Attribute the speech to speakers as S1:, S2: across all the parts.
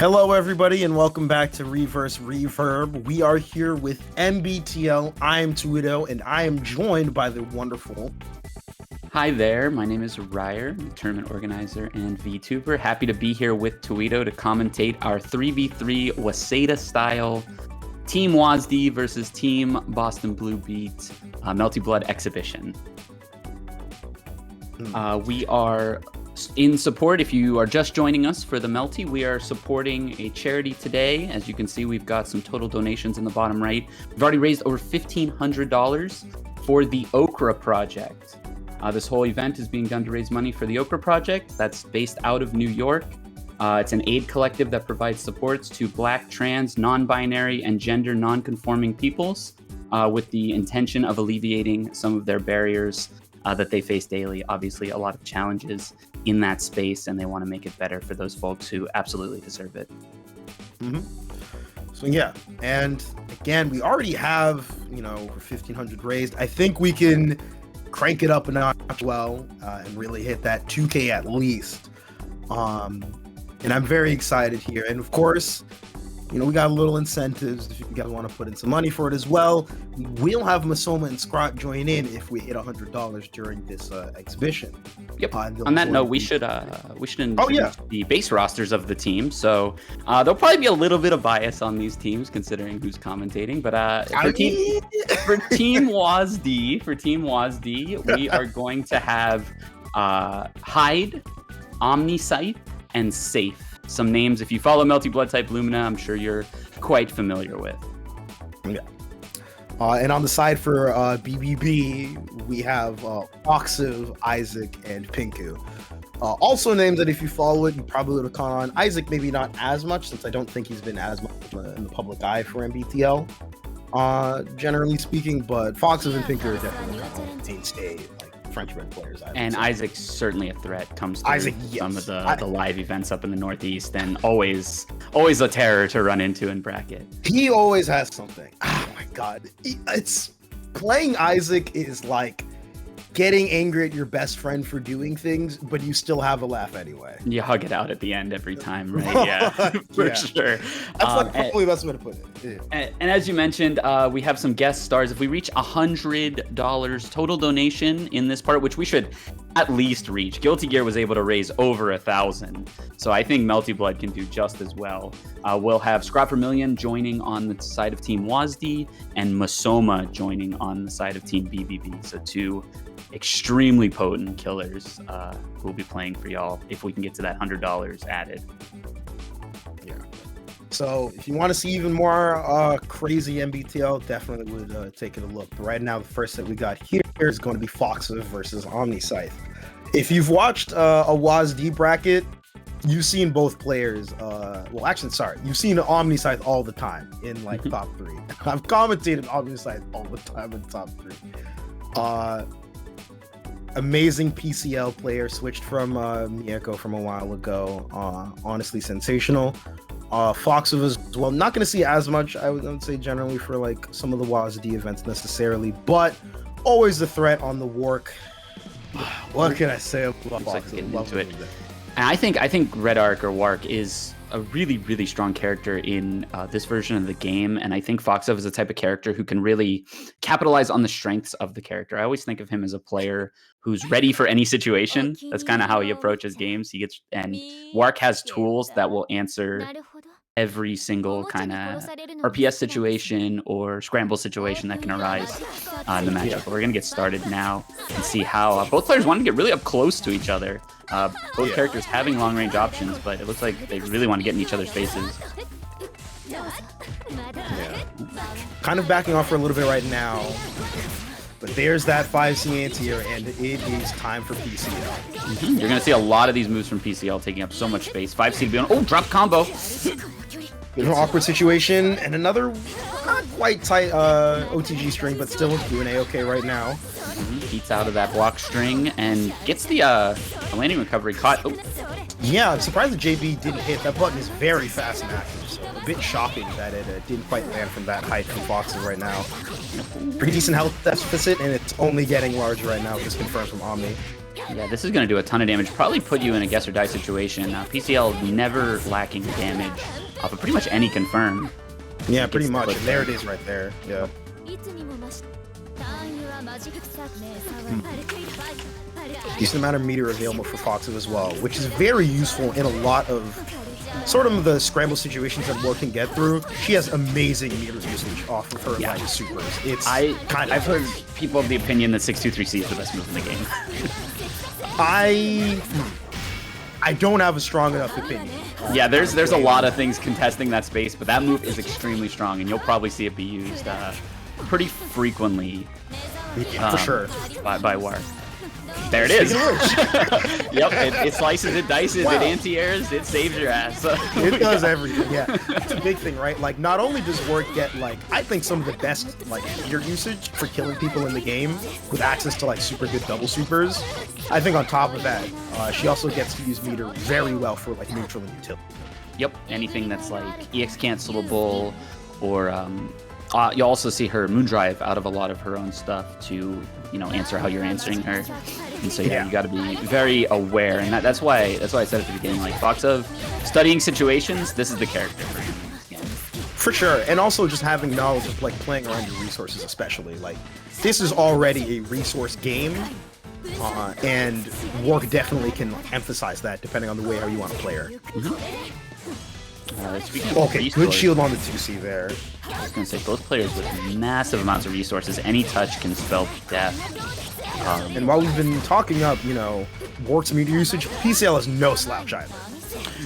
S1: Hello, everybody, and welcome back to Reverse Reverb. We are here with MBTL. I am Tweedo, and I am joined by the wonderful...
S2: Hi there, my name is Ryer, I'm a tournament organizer and VTuber. Happy to be here with Tweedo to commentate our 3v3 Waseda style Team Waseda versus Team Boston Bluebeat Melty Blood Exhibition. We are in support, if you are just joining us for the Melty, we are supporting a charity today. As you can see, we've got some total donations in the bottom right. We've already raised over $1,500 for the Okra Project. This whole event is being done to raise money for the Okra Project that's based out of New York. It's an aid collective that provides supports to Black, trans, non-binary, and gender non-conforming peoples with the intention of alleviating some of their barriers that they face daily. Obviously, a lot of challenges in that space, and they want to make it better for those folks who absolutely deserve it.
S1: So yeah, and again, we already have, over 1,500 raised. I think we can crank it up a notch and really hit that 2K at least. And I'm very excited here. And of course, we got a little incentives if you guys want to put in some money for it as well. We'll have Masoma and Scrawt join in if we hit $100 during this exhibition.
S2: Yep. On that note, we should introduce the base rosters of the team. So there'll probably be a little bit of bias on these teams considering who's commentating. But for Team Waseda, we are going to have Hyde, OmniSscythe, and Safe. Some names, if you follow Melty Blood type Lumina, I'm sure you're quite familiar with.
S1: Yeah. And on the side for BBB, we have foxof, Isaac, and Pinku. Also names that if you follow it, you probably would have caught on. Isaac, maybe not as much, since I don't think he's been as much in the public eye for MBTL, generally speaking, but foxof and Pinku are definitely mainstay French-bred players. And
S2: Isaac's certainly a threat. Comes to some of the live events up in the Northeast, and always a terror to run into in bracket.
S1: He always has something. Oh my god, it's playing Isaac is like getting angry at your best friend for doing things, but you still have a laugh anyway.
S2: You hug it out at the end every time, right? Yeah, for sure.
S1: That's probably the best way to put it. Yeah.
S2: And as you mentioned, we have some guest stars. If we reach $100 total donation in this part, which we should at least reach, Guilty Gear was able to raise over 1,000. So I think Melty Blood can do just as well. We'll have ScrawtV joining on the side of Team Waseda and Masoma joining on the side of Team BBB. So two extremely potent killers who will be playing for y'all if we can get to that $100 added.
S1: Yeah. So if you want to see even more crazy MBTL, definitely would take it a look. But right now, the first that we got here is going to be foxof versus OmniSscythe. If you've watched a Waseda bracket, you've seen both players. You've seen OmniSscythe all the time in top 3. I've commentated OmniSscythe all the time in top 3. Amazing PCL player, switched from Mieko from a while ago. Honestly sensational. foxof as well. Not going to see as much, I would say, generally for some of the Waseda events necessarily, but always a threat on the Wark. What can I say about foxof?
S2: And I think Red Arc or Wark is a really, really strong character in this version of the game. And I think foxof is the type of character who can really capitalize on the strengths of the character. I always think of him as a player who's ready for any situation. That's kind of how he approaches games. And Wark has tools that will answer every single kind of RPS situation or scramble situation that can arise in the matchup. But we're going to get started now and see how both players want to get really up close to each other. Both characters having long-range options, but it looks like they really want to get in each other's faces.
S1: Yeah. Kind of backing off for a little bit right now. But there's that 5C anti-air, and it is time for PCL.
S2: You're going to see a lot of these moves from PCL taking up so much space. 5C to be on. Oh, drop combo.
S1: Bit of an awkward situation, and another not quite tight OTG string, but still doing A-okay right now.
S2: Beats out of that block string and gets the landing recovery caught. Oh.
S1: Yeah, I'm surprised that JB didn't hit. That button is very fast and active, so a bit shocking that it didn't quite land from that height from foxof right now. Pretty decent health deficit, and it's only getting larger right now, just confirmed from Omni.
S2: Yeah, this is going to do a ton of damage. Probably put you in a guess or die situation. PCL never lacking damage off of pretty much any confirm.
S1: Yeah, pretty much. And there it is right there. Yeah. Decent amount of meter available for foxof as well, which is very useful in a lot of sort of the scramble situations that War can get through. She has amazing meter usage off of her like supers.
S2: I've heard people of the opinion that 623C is the best move in the game.
S1: I don't have a strong enough opinion.
S2: Yeah, there's a lot of things contesting that space, but that move is extremely strong, and you'll probably see it be used pretty frequently.
S1: For sure.
S2: By War. There it is. Yep, it slices, it dices, it anti-airs, it saves your ass.
S1: It does everything, yeah. It's a big thing, right? Like, not only does Work get, like, I think some of the best, like, meter usage for killing people in the game with access to, like, super good double supers. I think on top of that, she also gets to use meter very well for, like, neutral and utility.
S2: Yep, anything that's, like, EX cancelable, or, you'll also see her Moondrive out of a lot of her own stuff to, you know, answer how you're answering her. And so yeah, you got to be very aware, and that's why I said at the beginning, like foxof, studying situations, this is the character for him.
S1: For sure, and also just having knowledge of like playing around your resources, especially like this is already a resource game, and Work definitely can emphasize that depending on the way how you want to play her. Okay, good shield on the 2C there.
S2: I was going to say, both players with massive amounts of resources, any touch can spell death.
S1: And while we've been talking up, you know, Work's meter usage, PCL is no slouch either.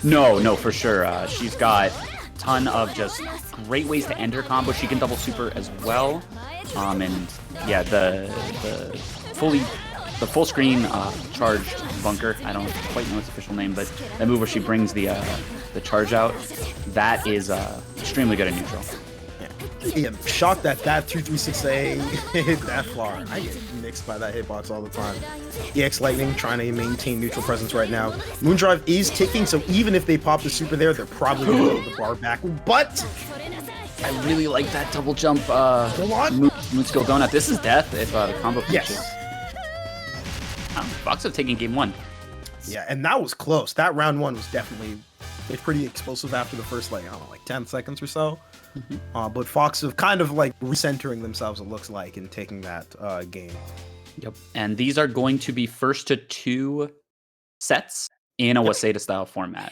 S2: No, for sure. She's got a ton of just great ways to end her combo. She can double super as well. And yeah, the full screen charged bunker. I don't quite know its official name, but that move where she brings the charge out, that is extremely good at neutral.
S1: Yeah, I'm shocked that 236A hit that far. I get mixed by that hitbox all the time. EX Lightning trying to maintain neutral presence right now. Moondrive is ticking, so even if they pop the super there, they're probably going to roll the bar back. But
S2: I really like that double jump Moonskill donut. This is death if the combo finishes.
S1: Yes.
S2: foxof taking game 1.
S1: Yeah, and that was close. That round 1 was definitely pretty explosive after the first, like, I don't know, like 10 seconds or so. But foxof kind of like recentering themselves, it looks like, and taking that game.
S2: Yep. And these are going to be first to 2 sets in a Waseda style format.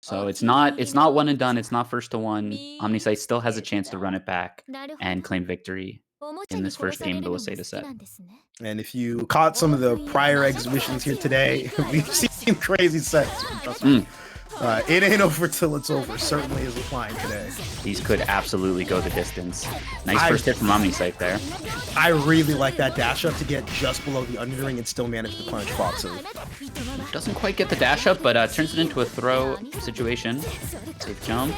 S2: So it's not one and done. It's not first to 1. OmniSscythe still has a chance to run it back and claim victory in this first game of the Waseda set.
S1: And if you caught some of the prior exhibitions here today, we've seen crazy sets. It ain't over till it's over. Certainly is applying today.
S2: These could absolutely go the distance. Nice first hit from OmniSscythe there.
S1: I really like that dash up to get just below the underring and still manage to punish foxof.
S2: Doesn't quite get the dash up, but turns it into a throw situation. Safe jump.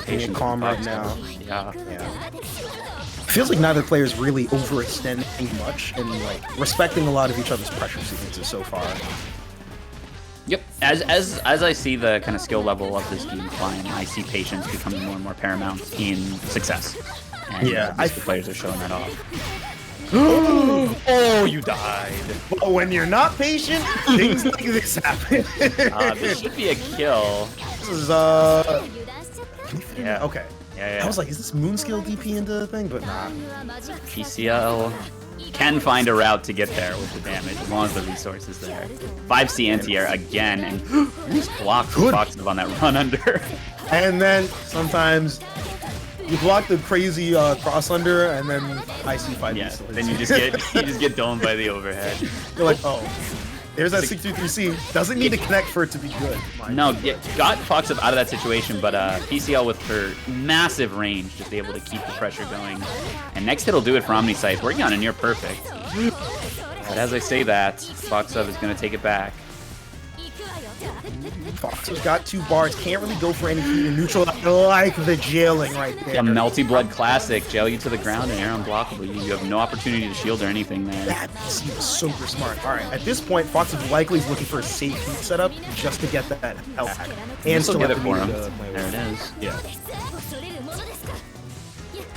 S1: Being calm right now.
S2: Yeah.
S1: Feels like neither player is really overextending much and like respecting a lot of each other's pressure sequences so far.
S2: Yep. As I see the kind of skill level of this game climb, I see patience becoming more and more paramount in success. And the players are showing that off. Oh, you died.
S1: But when you're not patient, things like this happen.
S2: This should be a kill.
S1: This is
S2: yeah.
S1: Okay.
S2: Yeah.
S1: I was like, is this Moonskill DP into the thing? But nah.
S2: PCL can find a route to get there with the damage as long as the resource is there. 5C anti-air again, and just blocked foxof on that run under.
S1: And then sometimes you block the crazy cross under, and then IC5.
S2: Yeah. Then you just get domed by the overhead.
S1: You're like, oh. There's that 623C. Doesn't need to connect for it to be good.
S2: No, got foxof out of that situation, but PCL with her massive range just able to keep the pressure going. And next hit will do it for OmniSscythe, working on a near perfect. But as I say that, foxof is going to take it back.
S1: foxof's got 2 bars, can't really go for any heat in neutral. I like the jailing right there.
S2: A Melty Blood classic, jail you to the ground and air unblockable. You have no opportunity to shield or anything there.
S1: That seems super smart. All right, at this point, foxof likely is looking for a safe heat setup just to get that health back. And still
S2: get it for him. There it is.
S1: Yeah.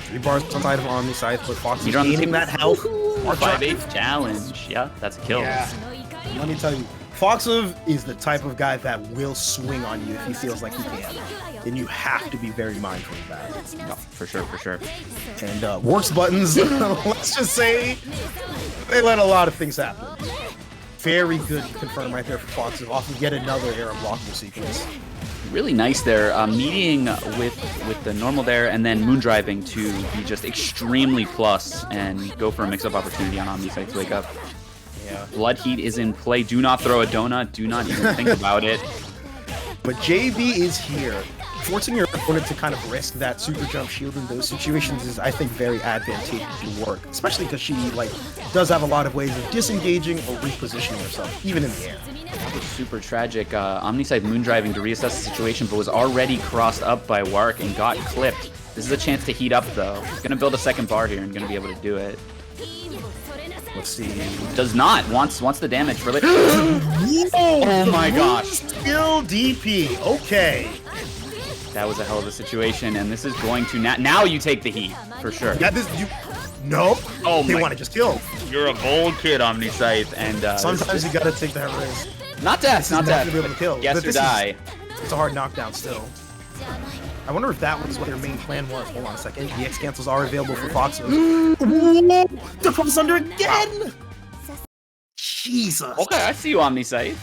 S1: 3 bars on side of OmniSscythe, but foxof gaining that health.
S2: 5/8 challenge. Yeah, that's a kill.
S1: Yeah. Let me tell you, foxof is the type of guy that will swing on you if he feels like he can. And you have to be very mindful of that.
S2: No, for sure, for sure.
S1: And works buttons, let's just say, they let a lot of things happen. Very good confirm right there for foxof. Off of yet another air blocking sequence.
S2: Really nice there, meeting with the normal there, and then moon driving to be just extremely plus and go for a mix-up opportunity on OmniSscythe to wake up.
S1: Yeah.
S2: Blood heat is in play. Do not throw a donut. Do not even think about it.
S1: But JB is here. Forcing your opponent to kind of risk that super jump shield in those situations is, I think, very advantageous to work, especially because she does have a lot of ways of disengaging or repositioning herself, even in the air.
S2: That was super tragic. OmniSscythe moon driving to reassess the situation, but was already crossed up by Wark and got clipped. This is a chance to heat up, though. He's going to build a second bar here and going to be able to do it.
S1: Let's see.
S2: Does not. Wants the damage for later. Oh my gosh.
S1: Skill DP. Okay.
S2: That was a hell of a situation, and this is going to now you take the heat for sure.
S1: Yeah, no.
S2: Oh
S1: they
S2: my.
S1: want to just kill.
S2: You're a bold kid, OmniSscythe, and
S1: sometimes you gotta take that risk.
S2: Not death, not death.
S1: To be able to kill.
S2: Yes or die.
S1: It's a hard knockdown still. I wonder if that was what their main plan was. Hold on a second. The X cancels are available for foxof. The cross under again. Jesus.
S2: Okay, I see you, OmniSscythe.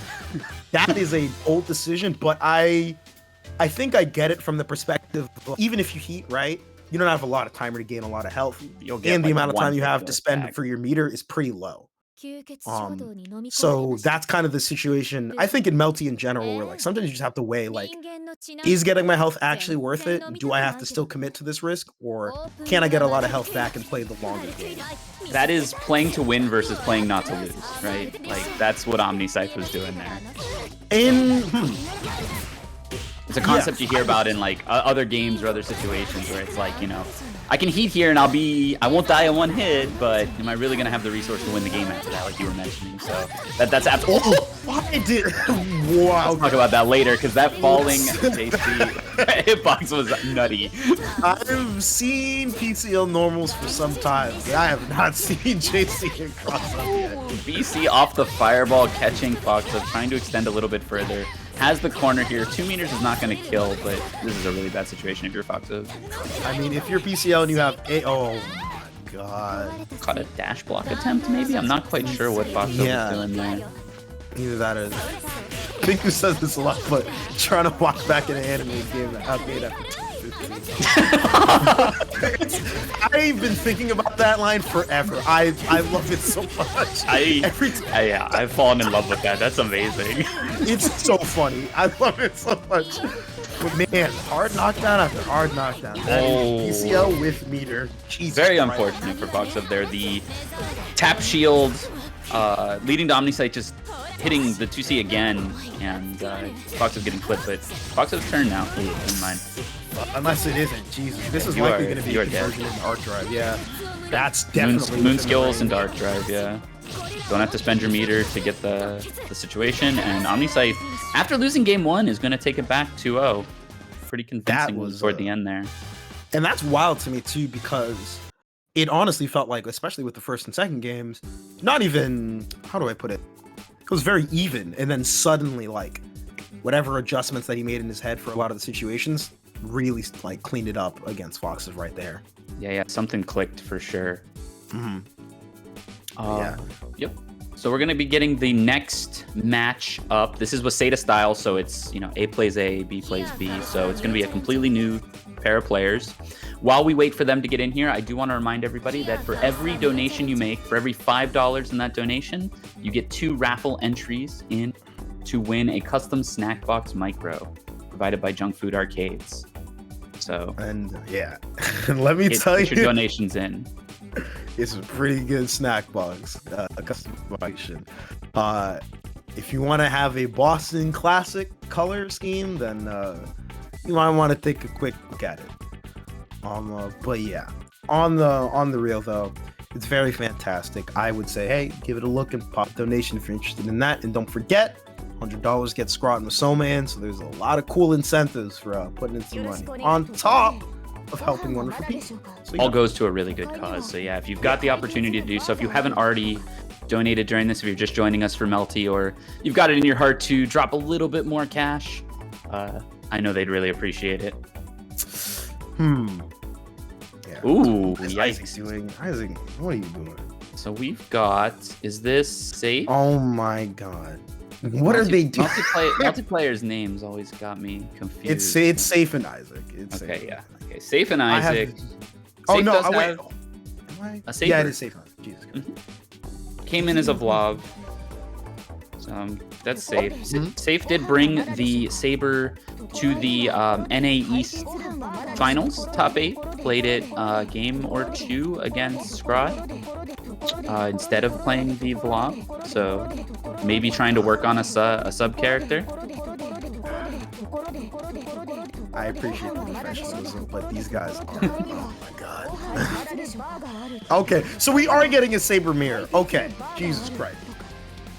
S1: That is a bold decision, but I think I get it from the perspective of, even if you heat, right, you don't have a lot of timer to gain a lot of health, and the amount of time you have to spend for your meter is pretty low. So that's kind of the situation, I think, in Melty in general, where sometimes you just have to weigh, is getting my health actually worth it? Do I have to still commit to this risk, or can I get a lot of health back and play the longer game?
S2: That is playing to win versus playing not to lose, right? That's what OmniSscythe was doing there. It's a concept you hear about in other games or other situations where it's I can heat here and I won't die in one hit, but am I really gonna have the resource to win the game after that, like you were mentioning? So that's absolutely.
S1: Wow.
S2: Let's talk about that later, because that falling JC hitbox was nutty.
S1: I've seen PCL normals for some time, but I have not seen JC cross up yet.
S2: BC off the fireball, catching foxof, trying to extend a little bit further. Has the corner here. 2 meters is not going to kill, but this is a really bad situation if you're foxof.
S1: I mean, if you're PCL and you have oh my god.
S2: Caught a dash block attempt, maybe? I'm not quite sure what foxof is doing there.
S1: Either that or... I think who says this a lot, but trying to walk back in an anime game that outmade after 2:15. I've been thinking about that line forever. I love it so much.
S2: I've fallen in love with that. That's amazing.
S1: It's so funny. I love it so much. But man, hard knockdown after hard knockdown. That is PCL with meter. Jesus
S2: Very
S1: Christ.
S2: unfortunate for foxof there. The tap shield leading to OmniSscythe just hitting the 2C again, and foxof getting clipped, but foxof's turn now. Ooh, never mind.
S1: Unless it isn't. Jesus. This is likely going to be a conversion in Arc Drive. Yeah. That's definitely
S2: Moon skills and Dark Drive, yeah. Don't have to spend your meter to get the situation, and OmniSscythe, after losing game 1, is going to take it back 2-0. Pretty convincing toward the end there.
S1: And that's wild to me, too, because it honestly felt like, especially with the first and second games, not even, how do I put it? It was very even, and then suddenly, whatever adjustments that he made in his head for a lot of the situations really, cleaned it up against foxof right there.
S2: Yeah, something clicked for sure.
S1: Mm-hmm.
S2: Yeah. Yep. So we're going to be getting the next match up. This is Waseda style, so it's, A plays A, B plays B, so it's going to be a completely new pair of players. While we wait for them to get in here, I do want to remind everybody that for every donation you make, for every $5 in that donation, you get 2 raffle entries in to win a custom snack box micro provided by Junk Food Arcades. So,
S1: and yeah, let me tell you,
S2: your donations in.
S1: It's a pretty good snack box, a customization. If you want to have a Boston classic color scheme, then you might want to take a quick look at it. But yeah, on the real though, it's very fantastic. I would say, hey, give it a look and pop a donation if you're interested in that, and don't forget, $100 gets Scrawt and Masoma in, so there's a lot of cool incentives for putting in some money. On top, of helping wonderful people. So,
S2: All goes to a really good cause. So yeah, if you've got the opportunity to do so, if you haven't already donated during this, if you're just joining us for Melty, or you've got it in your heart to drop a little bit more cash, I know they'd really appreciate it.
S1: Yeah.
S2: Ooh,
S1: What's
S2: yikes.
S1: Isaac doing? Isaac, what are you doing?
S2: So we've got, is this safe?
S1: Oh my god. What are they doing?
S2: Multiplayer's names always got me confused.
S1: It's safe and Isaac. It's
S2: Okay,
S1: safe.
S2: yeah. Okay, safe and Isaac.
S1: Oh
S2: Safe
S1: no,
S2: does
S1: wait.
S2: have
S1: Am I?
S2: a saber.
S1: Yeah, it is safe and Isaac. Jesus Christ.
S2: Came in as a vlog. So that's safe. Safe did bring the saber to the NA East finals, top 8. Played it a game or 2 against Scrawt instead of playing the vlog. So maybe trying to work on a sub character.
S1: I appreciate the professionalism, but these guys are. Oh my god. Okay, so we are getting a saber mirror. Okay, Jesus Christ.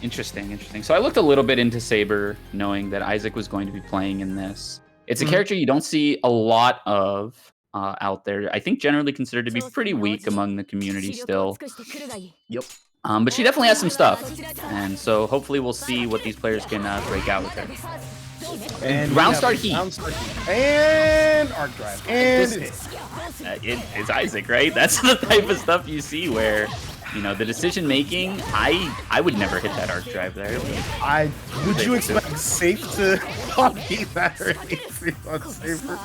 S2: Interesting. So I looked a little bit into Saber, knowing that Isaac was going to be playing in this. It's a character you don't see a lot of out there. I think generally considered to be pretty weak among the community still.
S1: Yep.
S2: But she definitely has some stuff. And so hopefully we'll see what these players can break out with her.
S1: And
S2: round start heat.
S1: And arc drive. And
S2: It's Isaac, right? That's the type of stuff you see where, you know, the decision making, I would never hit that arc drive there.
S1: Would you expect Safe to beat that or on Saber?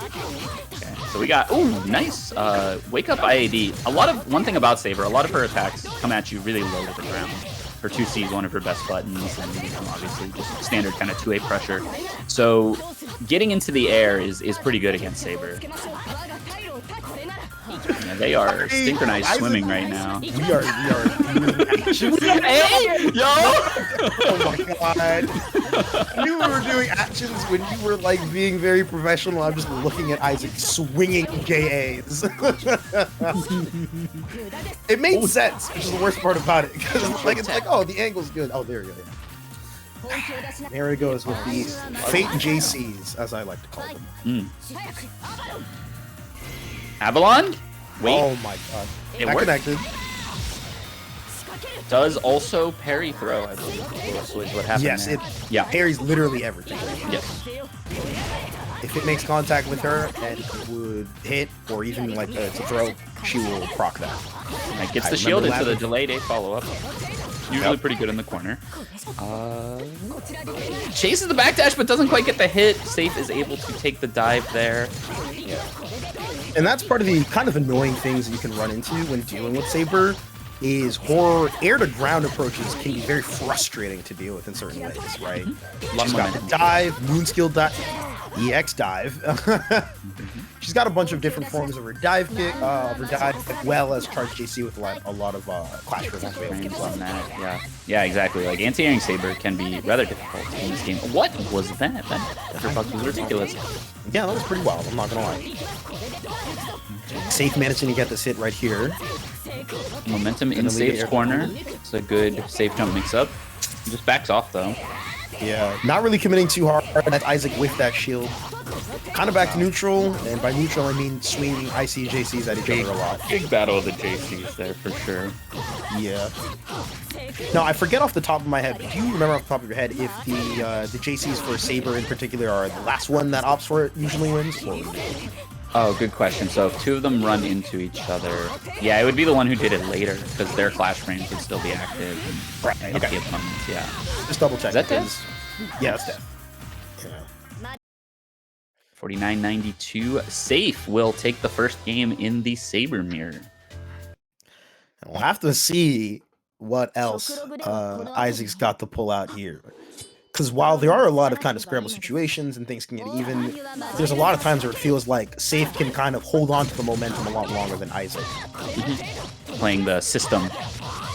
S2: Okay, so we got, ooh, nice. Wake up IAD. One thing about Saber, a lot of her attacks come at you really low to the ground. Her 2C is one of her best buttons, and obviously just standard kind of 2A pressure. So getting into the air is pretty good against Saber. Yeah, they are synchronized swimming right now.
S1: We are.
S2: Hey, yo!
S1: Oh my god! You were doing actions when you were like being very professional. I'm just looking at Isaac swinging JAs. It made sense, which is the worst part about it, because it's like, oh, the angle's good. Oh, there you go. Yeah. There it goes with the Fate JCs, as I like to call them.
S2: Avalon? Wait.
S1: Oh my god.
S2: It
S1: That
S2: worked.
S1: connected.
S2: Does also parry throw, I believe, was what happened.
S1: Yes,
S2: there.
S1: it parries literally everything.
S2: Yes.
S1: If it makes contact with her and would hit, or even like to throw, she will proc that.
S2: It gets the shield into the delayed A follow-up. Usually pretty good in the corner. Chases the backdash, but doesn't quite get the hit. Safe is able to take the dive there.
S1: Yeah. And that's part of the kind of annoying things that you can run into when dealing with Saber, is horror air-to-ground approaches can be very frustrating to deal with in certain ways, right? She's got the dive, moon skill dive, EX dive. She's got a bunch of different forms of her dive kick, as well as charge JC with a lot of clash frames
S2: on that. Yeah, exactly. Like anti-airing Saber can be rather difficult in this game. What was that? That was ridiculous.
S1: Yeah, that was pretty wild. I'm not gonna lie. Safe managing to get this hit right here.
S2: Momentum in Safe's corner. It's a good safe jump mix-up. Just backs off though.
S1: Yeah, not really committing too hard. That Isaac with that shield. Kind of back to neutral, and by neutral I mean swinging IC JCs at each other a lot.
S2: Big battle of the JCs there for sure.
S1: Yeah. Now I forget off the top of my head, but do you remember off the top of your head if the JCs for Saber in particular are the last one that opts for it usually wins? Or...
S2: Oh, good question. So if two of them run into each other, yeah, it would be the one who did it later, because their clash frames would still be active.
S1: Right,
S2: And hit the opponents, yeah.
S1: Just double check.
S2: Is that death?
S1: Yeah, that's death.
S2: 49-92. Safe will take the first game in the Saber mirror.
S1: We'll have to see what else Isaac's got to pull out here. Because while there are a lot of kind of scramble situations and things can get even, there's a lot of times where it feels like Safe can kind of hold on to the momentum a lot longer than Isaac.
S2: Playing the system,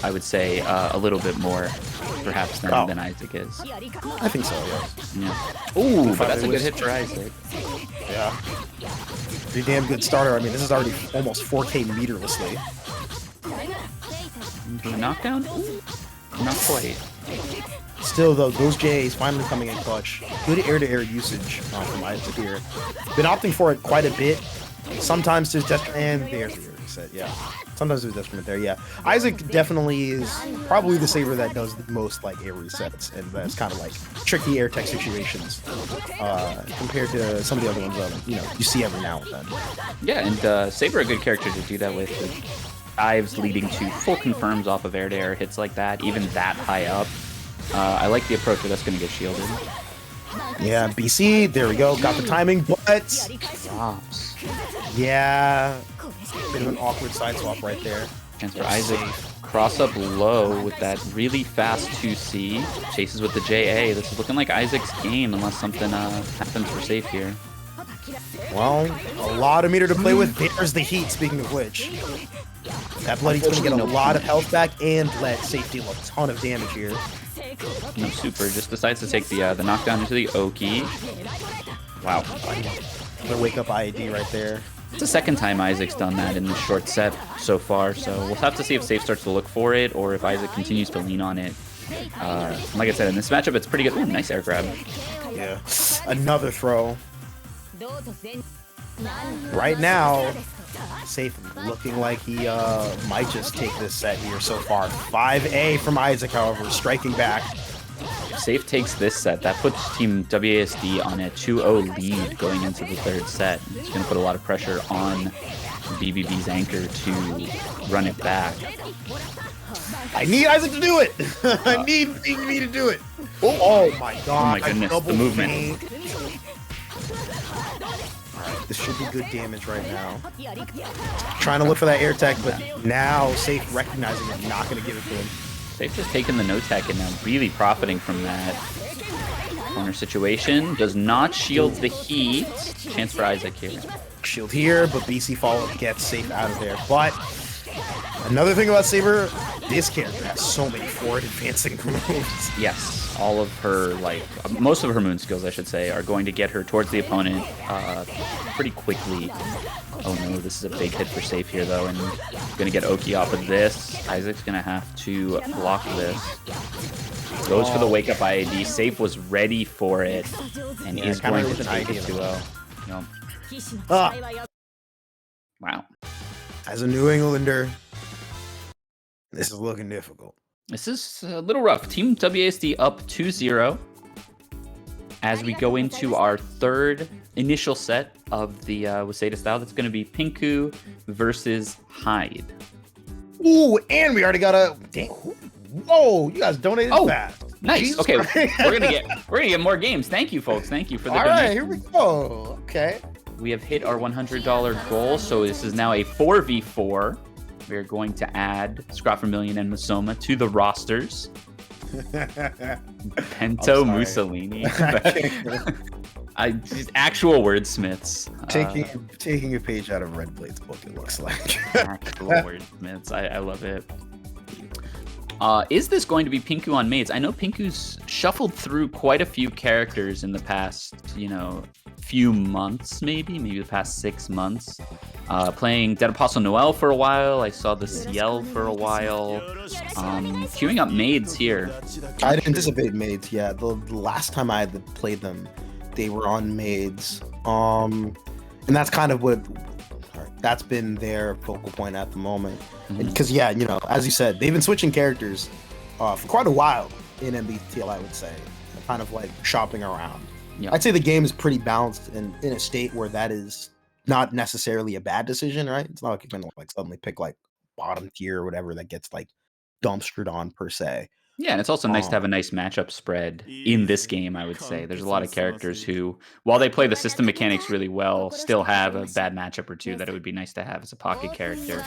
S2: I would say, a little bit more, perhaps, than Isaac is.
S1: I think so, yeah.
S2: Ooh, but that's a good hit for Isaac.
S1: Yeah. Pretty damn good starter. I mean, this is already almost 4K meterlessly.
S2: The knockdown? Ooh, not quite.
S1: Still, though, those JAs finally coming in clutch. Good air-to-air usage from Isaac here. Been opting for it quite a bit Sometimes there's and there's the reset, yeah. Sometimes there's detriment there, yeah. Isaac definitely is probably the saber that does the most like air resets, and that's kind of like tricky air tech situations compared to some of the other ones that you see every now and then.
S2: Yeah, and Saber a good character to do that with dives leading to full confirms off of air-to-air hits like that, even that high up. I like the approach where that's going to get shielded.
S1: Yeah, BC, there we go, got the timing, but
S2: drops.
S1: Yeah, bit of an awkward side swap right there.
S2: Chance for Isaac. Cross up low with that really fast 2C. Chases with the JA. This is looking like Isaac's game unless something happens for safe here.
S1: Well, a lot of meter to play with. There's the heat, speaking of which. That Bloody's going to get a lot of health back and let Safe deal a ton of damage here.
S2: No super, just decides to take the knockdown into the Oki. Wow.
S1: Another wake up IAD right there.
S2: It's the second time Isaac's done that in the short set so far, so we'll have to see if Safe starts to look for it or if Isaac continues to lean on it. Like I said, in this matchup, it's pretty good. Ooh, nice air grab.
S1: Yeah. Another throw. Right now, Safe looking like he might just take this set here so far. 5A from Isaac, however, striking back.
S2: Safe takes this set. That puts Team WASD on a 2-0 lead going into the third set. It's going to put a lot of pressure on BBB's anchor to run it back.
S1: I need Isaac to do it! I need BBB to do it! Oh my god.
S2: Oh my goodness, the movement.
S1: Alright, this should be good damage right now. Trying to look for that air tech, but now Safe recognizing it, not going to give it to him.
S2: Safe just taking the no tech and now really profiting from that corner situation. Does not shield the heat. Chance for Isaac here.
S1: Shield here, but BC follow gets Safe out of there. But another thing about Saber, this character has so many forward advancing moves.
S2: Yes, all of her, most of her moon skills, I should say, are going to get her towards the opponent pretty quickly. Oh no, this is a big hit for Safe here though, and gonna get Oki off of this. Isaac's gonna have to block this. Goes for the wake up IAD. Safe was ready for it, and is going to take it 2-0. No. Wow.
S1: As a New Englander, this is looking difficult.
S2: This is a little rough. Team WASD up 2-0 as we go into our third initial set of the Waseda style. That's going to be Pinku versus Hyde.
S1: Ooh, and we already got a... Damn. Whoa, you guys donated fast.
S2: Nice.
S1: Jesus
S2: okay,
S1: Christ.
S2: we're gonna get more games. Thank you, folks. Thank you for the
S1: All
S2: donation.
S1: right, here we go. Okay.
S2: We have hit our $100 goal, so this is now a 4v4. We are going to add ScrawtV and Masoma to the rosters. Pento Mussolini. Just actual wordsmiths.
S1: Taking a page out of Red Blade's book, it looks like.
S2: Actual wordsmiths. I love it. Is this going to be Pinku on maids? I know Pinku's shuffled through quite a few characters in the past, few months, maybe the past 6 months. Playing Dead Apostle Noel for a while. I saw the Ciel for a while. Queuing up maids here.
S1: I'd anticipate maids, yeah. The last time I had played them, they were on maids. And that's kind of that's been their focal point at the moment. Because, yeah, as you said, they've been switching characters for quite a while in MBTL, I would say. Kind of like shopping around.
S2: Yeah.
S1: I'd say the game is pretty balanced and in a state where that is not necessarily a bad decision, right? It's not like you're going to suddenly pick bottom tier or whatever that gets dumpstered on per se.
S2: Yeah, and it's also nice to have a nice matchup spread in this game, I would say. There's a lot of characters who, while they play the system mechanics really well, still have a bad matchup or two that it would be nice to have as a pocket character.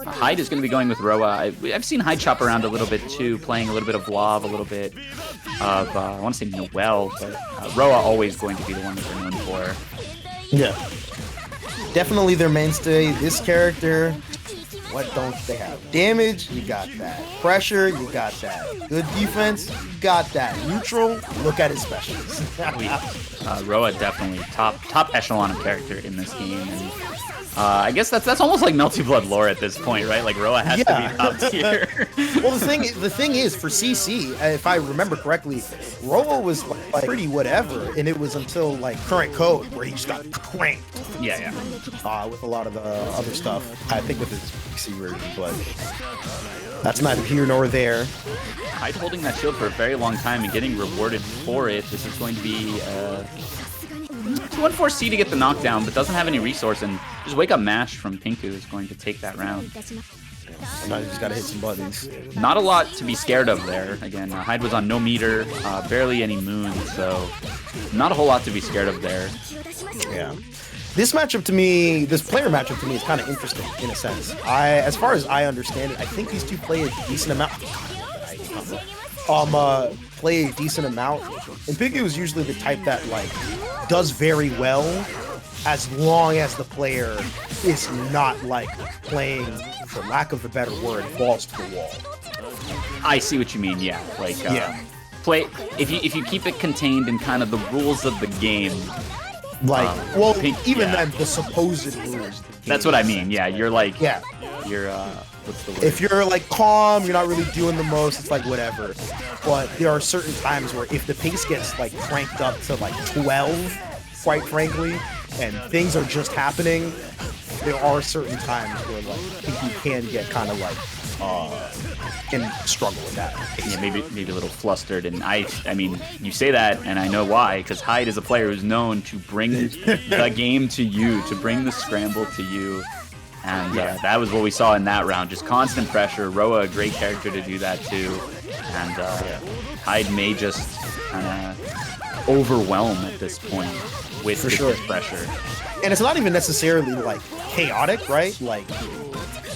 S2: Hyde is going to be going with Roa. I've seen Hyde chop around a little bit too, playing a little bit of Vlav, a little bit of, I want to say Noel, but Roa always going to be the one that they're known for.
S1: Yeah. Definitely their mainstay. This character, What don't they have? Damage, you got that. Pressure, you got that. Good defense, you got that. Neutral, look at his specials.
S2: Roa definitely top echelon of character in this game. And, I guess that's almost like Melty Blood lore at this point, right? Like Roa has to be top tier.
S1: Well, the thing is, for CC, if I remember correctly, Roa was like pretty whatever, and it was until like current code where he just got cranked.
S2: Yeah.
S1: With a lot of the other stuff, I think with his PC version, but that's neither here nor there.
S2: Hyde holding that shield for a very long time and getting rewarded for it. This is going to be 2-1-4C to get the knockdown, but doesn't have any resource, and just wake up mash from Pinku is going to take that round.
S1: Sometimes you just gotta hit some buttons.
S2: Not a lot to be scared of there. Again, Hyde was on no meter, barely any moon, so not a whole lot to be scared of there.
S1: Yeah. This matchup to me, this player matchup to me is kind of interesting in a sense. As far as I understand it, I think these two play a decent amount. Play a decent amount. And Pinku is usually the type that like does very well as long as the player is not like playing, for lack of a better word, balls to the wall.
S2: I see what you mean. Yeah, like play if you keep it contained in kind of the rules of the game.
S1: Like, even then, the supposed rules.
S2: That's what I mean. Yeah, you're like, you're what's the word? If
S1: you're like calm, you're not really doing the most. It's like whatever. But there are certain times where if the pace gets like cranked up to like 12, quite frankly, and things are just happening, there are certain times where like you can get kind of like and struggle with that.
S2: Yeah, maybe a little flustered, and I mean, you say that, and I know why, because Hyde is a player who's known to bring the game to you, to bring the scramble to you, and that was what we saw in that round. Just constant pressure. Roa, a great character to do that too, and Hyde may just kind of overwhelm at this point with his pressure.
S1: And it's not even necessarily like chaotic, right? Like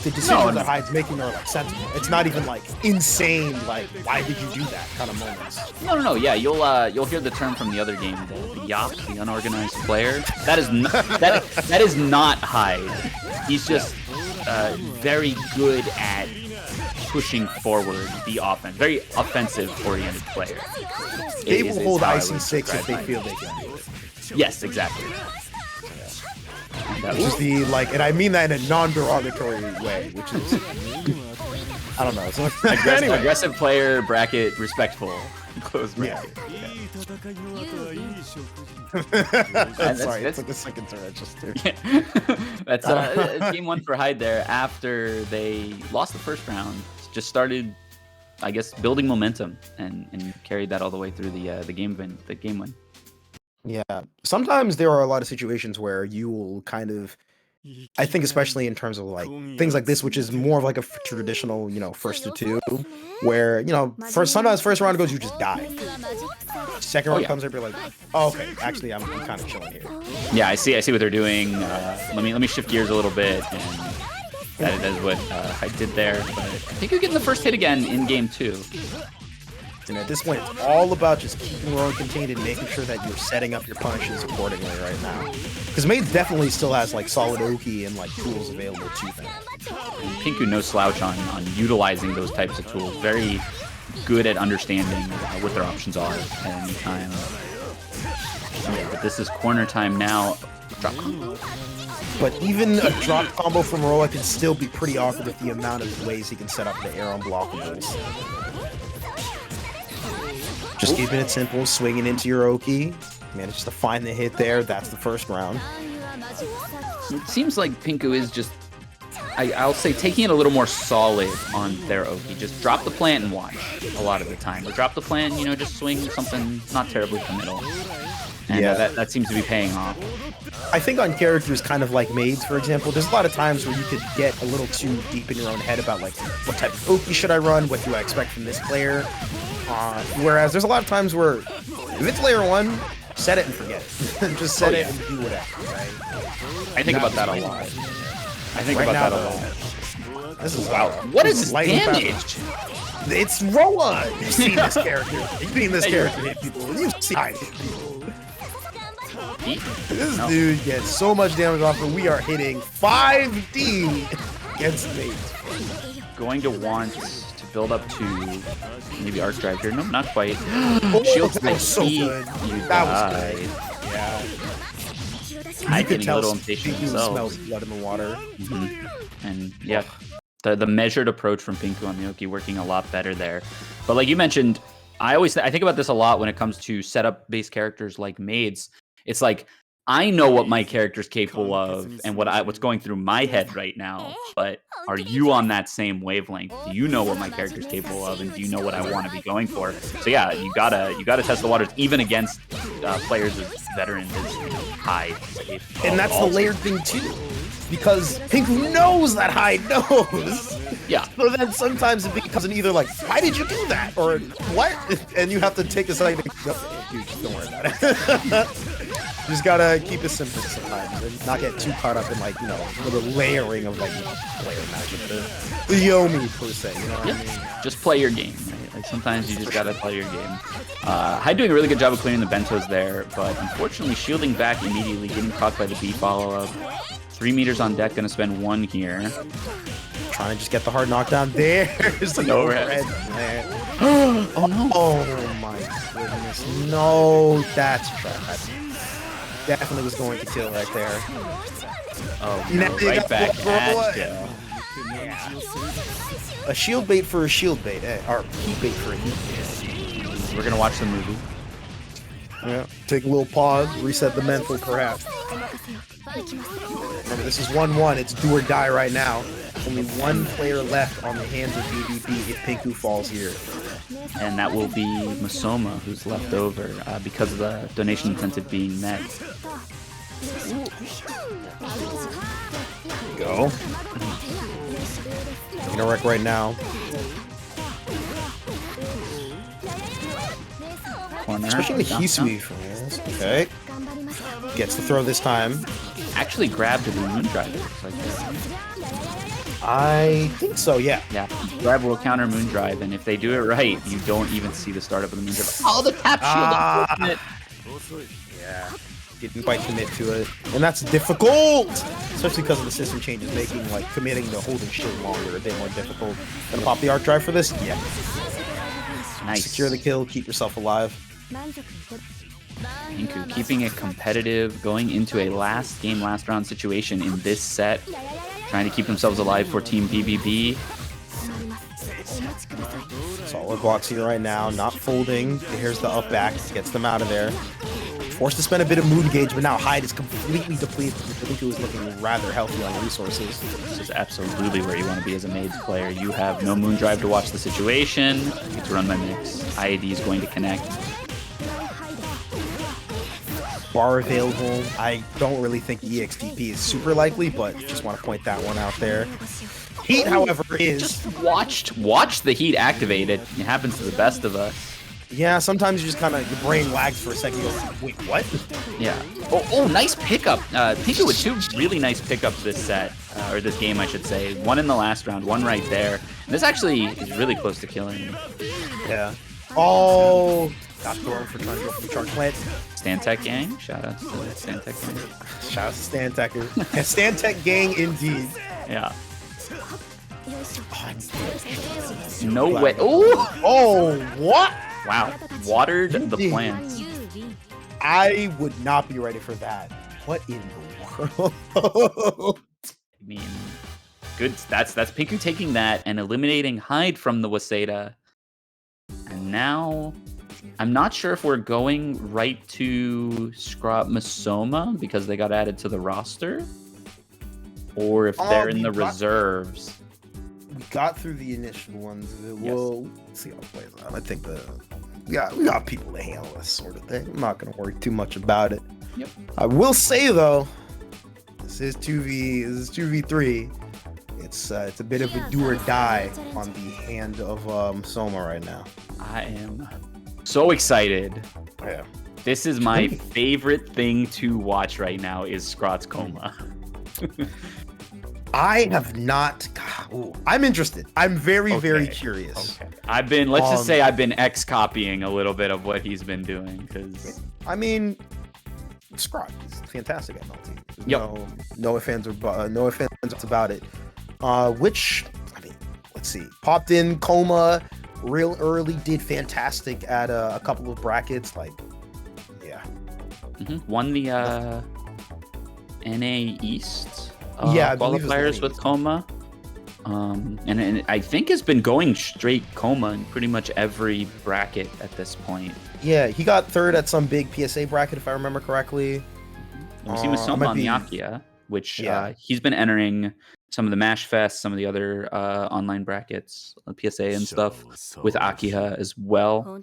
S1: the decisions that Hyde's making are like sensible. It's not even like insane, like why did you do that kind of moments.
S2: No. Yeah, you'll hear the term from the other game, the YOP, the unorganized player. That is not Hyde. He's just very good at pushing forward the offense. Very offensive-oriented player.
S1: They will hold IC6 if they feel they can do it.
S2: Yes, exactly.
S1: Which is the and I mean that in a non-derogatory way, which is, I don't know. So,
S2: aggressive player, bracket, respectful, close bracket.
S1: Sorry, it took a second to register.
S2: That's game one for Hyde there. After they lost the first round, just started, I guess, building momentum and carried that all the way through the game win.
S1: Yeah, sometimes there are a lot of situations where you will kind of, I think especially in terms of like things like this, which is more of like a traditional, first to two, where, sometimes first round goes, you just die. Second round comes up, you're like, oh, okay, actually I'm kind of chilling here.
S2: Yeah, I see what they're doing. Let me shift gears a little bit, and that is what I did there. But I think you're getting the first hit again in game two.
S1: And at this point, it's all about just keeping your own contained and making sure that you're setting up your punishes accordingly right now. Because Mage definitely still has like solid Oki and like tools available to them.
S2: Pinku no slouch on utilizing those types of tools. Very good at understanding what their options are at any time. But this is corner time now. Drop combo.
S1: But even a drop combo from Roa can still be pretty awkward with the amount of ways he can set up the air unblockables. Just keeping it simple, swinging into your Oki, managed to find the hit there. That's the first round.
S2: It seems like Pinku is just, I'll say, taking it a little more solid on their Oki. Just drop the plant and watch a lot of the time. Or drop the plant, just swing something not terribly committal. And that seems to be paying off.
S1: I think on characters kind of like Maids, for example, there's a lot of times where you could get a little too deep in your own head about like, what type of Oki should I run? What do I expect from this player? Whereas there's a lot of times where if it's layer one, set it and forget it. Just set it and do whatever, right?
S2: I think about that a lot.
S1: This is
S2: what is this damage?
S1: It's Roa! You've seen this character. You've seen this character hit people. You've seen Hyde hit people. This dude gets so much damage off, and we are hitting 5D against me.
S2: Going to want to build up to maybe arc drive here. No, not quite. Shields
S1: that was so good. That was good. Yeah.
S2: Hyde getting a little impatient himself.
S1: Smells blood in the water.
S2: And yeah, the measured approach from Pinku on Miyoki working a lot better there. But like you mentioned, I think about this a lot when it comes to setup-based characters like maids. It's like, I know what my character's capable of and what's going through my head right now, but are you on that same wavelength? Do you know what my character's capable of, and do you know what I want to be going for? So yeah, you gotta test the waters even against players as veteran as Hyde.
S1: And that's the layered thing too, because Pinku knows that Hyde knows.
S2: Yeah.
S1: So then sometimes it becomes an either like, why did you do that, or what? And you have to take a second. Dude, don't worry about it. You just gotta keep it simple sometimes and not get too caught up in like, the layering of like player magic, the Yomi per se, you know what I mean?
S2: Just play your game, right? Like sometimes you just gotta play your game. Hyde doing a really good job of clearing the bentos there, but unfortunately shielding back immediately, getting caught by the B follow-up. 3 meters on deck, gonna spend 1 here.
S1: Trying to just get the hard knockdown there. There's an overhead there.
S2: Oh no!
S1: Oh my goodness! No, that's trash. Definitely was going to kill right there.
S2: Oh no! Right back at you.
S1: Yeah. A shield bait for a shield bait, or heat bait for a heat bait.
S2: We're gonna watch the movie.
S1: Yeah. Take a little pause, reset the mental, perhaps. Remember, this is 1-1. It's do or die right now. Only 1 player left on the hands of BBB if Pinku falls here.
S2: And that will be Masoma, who's left over because of the donation incentive being met.
S1: Go. Taking a wreck right now.
S2: Corner.
S1: Switching to Hisui for this. Okay. Gets the throw this time.
S2: Actually grabbed the moon drive. Like
S1: I think so, yeah.
S2: Yeah, grab will counter moon drive, and if they do it right, you don't even see the start of the moon drive. Oh, the tap shield!
S1: Yeah, didn't quite commit to it, and that's difficult, especially because of the system changes, making like committing to holding shield longer a bit more difficult. Gonna pop the arc drive for this? Yeah.
S2: Nice.
S1: Secure the kill, keep yourself alive.
S2: Pinku keeping it competitive, going into a last game, last round situation in this set. Trying to keep themselves alive for Team BBB.
S1: Solid blocks here right now, not folding. Here's the up back, gets them out of there. Forced to spend a bit of mood gauge, but now Hyde is completely depleted. I think he was looking rather healthy on resources.
S2: This is absolutely where you want to be as a Maids player. You have no moon drive to watch the situation. You get to run my mix. IAD is going to connect.
S1: Bar available. I don't really think EXTP is super likely, but just want to point that one out there. Heat, however, is...
S2: Watch the heat activated. It happens to the best of us.
S1: Yeah, sometimes you just kind of, your brain lags for a second. You go, wait, what?
S2: Yeah. Oh, nice pickup. Pinku with 2 really nice pickups this set, or this game, I should say. 1 in the last round, 1 right there. And this actually is really close to killing.
S1: Yeah. Oh, got thrown for trying to go for the charge plant.
S2: Stantec gang? Shout out to Stantec gang.
S1: Shout out to Stantec. Stantec gang indeed.
S2: Yeah.
S1: Oh,
S2: no way. Oh,
S1: what?
S2: Wow. Watered the plants.
S1: I would not be ready for that. What in the world?
S2: I mean, good. That's Pinku taking that and eliminating Hyde from the Waseda. And now, I'm not sure if we're going right to Masoma because they got added to the roster, or if they're in the reserves.
S1: We got through the initial ones. We'll see how it plays out. I think we got people to handle this sort of thing. I'm not going to worry too much about it.
S2: Yep.
S1: I will say though, this is 2v3. It's a bit of a do or die on the hand of Masoma right now.
S2: I am so excited.
S1: Yeah.
S2: This is my favorite thing to watch right now is Scrawt's Coma.
S1: I have not. Ooh, I'm interested. I'm very curious.
S2: Okay. Let's just say I've been X-copying a little bit of what he's been doing because.
S1: I mean, Scrawt is fantastic at Melty.
S2: Yep.
S1: No offense about it. which, I mean, let's see, popped in Coma real early, did fantastic at a couple of brackets, like, yeah.
S2: Won the NA East qualifiers with Coma. And I think has been going straight Coma in pretty much every bracket at this point.
S1: Yeah, he got third at some big PSA bracket, if I remember correctly.
S2: We see Masoma on the Akia, which he's been entering some of the Mash Fest, some of the other online brackets, PSA and stuff, with Akiha as well.